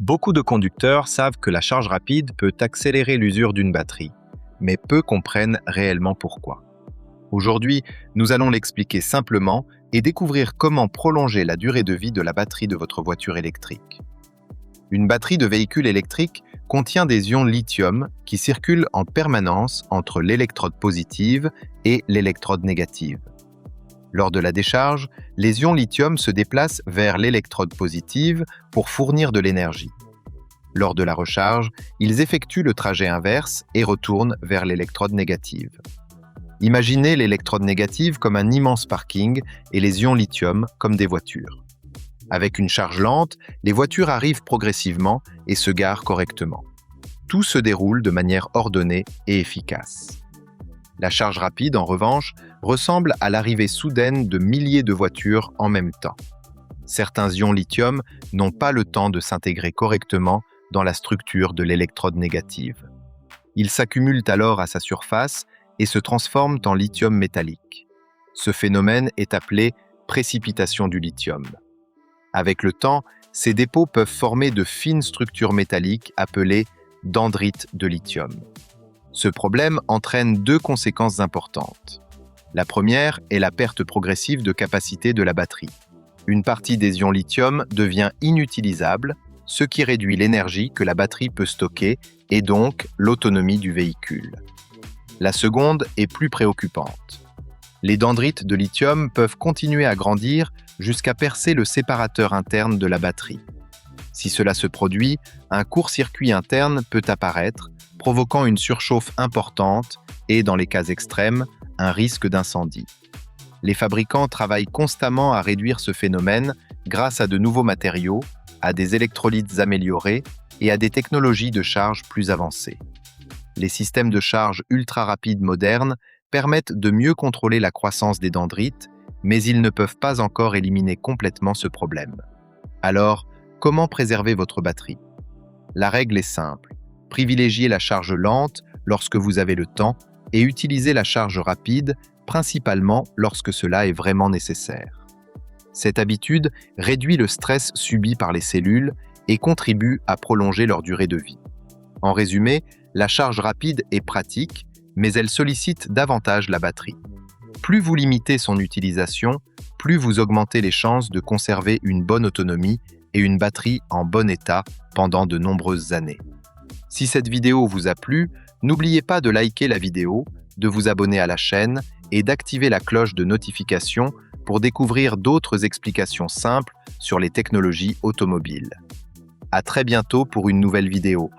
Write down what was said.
Beaucoup de conducteurs savent que la charge rapide peut accélérer l'usure d'une batterie, mais peu comprennent réellement pourquoi. Aujourd'hui, nous allons l'expliquer simplement et découvrir comment prolonger la durée de vie de la batterie de votre voiture électrique. Une batterie de véhicule électrique contient des ions lithium qui circulent en permanence entre l'électrode positive et l'électrode négative. Lors de la décharge, les ions lithium se déplacent vers l'électrode positive pour fournir de l'énergie. Lors de la recharge, ils effectuent le trajet inverse et retournent vers l'électrode négative. Imaginez l'électrode négative comme un immense parking et les ions lithium comme des voitures. Avec une charge lente, les voitures arrivent progressivement et se garent correctement. Tout se déroule de manière ordonnée et efficace. La charge rapide, en revanche, ressemble à l'arrivée soudaine de milliers de voitures en même temps. Certains ions lithium n'ont pas le temps de s'intégrer correctement dans la structure de l'électrode négative. Ils s'accumulent alors à sa surface et se transforment en lithium métallique. Ce phénomène est appelé précipitation du lithium. Avec le temps, ces dépôts peuvent former de fines structures métalliques appelées dendrites de lithium. Ce problème entraîne deux conséquences importantes. La première est la perte progressive de capacité de la batterie. Une partie des ions lithium devient inutilisable, ce qui réduit l'énergie que la batterie peut stocker et donc l'autonomie du véhicule. La seconde est plus préoccupante. Les dendrites de lithium peuvent continuer à grandir jusqu'à percer le séparateur interne de la batterie. Si cela se produit, un court-circuit interne peut apparaître, provoquant une surchauffe importante et, dans les cas extrêmes, un risque d'incendie. Les fabricants travaillent constamment à réduire ce phénomène grâce à de nouveaux matériaux, à des électrolytes améliorés et à des technologies de charge plus avancées. Les systèmes de charge ultra rapides modernes permettent de mieux contrôler la croissance des dendrites, mais ils ne peuvent pas encore éliminer complètement ce problème. Alors, comment préserver votre batterie? La règle est simple. Privilégiez la charge lente lorsque vous avez le temps et utilisez la charge rapide principalement lorsque cela est vraiment nécessaire. Cette habitude réduit le stress subi par les cellules et contribue à prolonger leur durée de vie. En résumé, la charge rapide est pratique, mais elle sollicite davantage la batterie. Plus vous limitez son utilisation, plus vous augmentez les chances de conserver une bonne autonomie et une batterie en bon état pendant de nombreuses années. Si cette vidéo vous a plu, n'oubliez pas de liker la vidéo, de vous abonner à la chaîne et d'activer la cloche de notification pour découvrir d'autres explications simples sur les technologies automobiles. À très bientôt pour une nouvelle vidéo.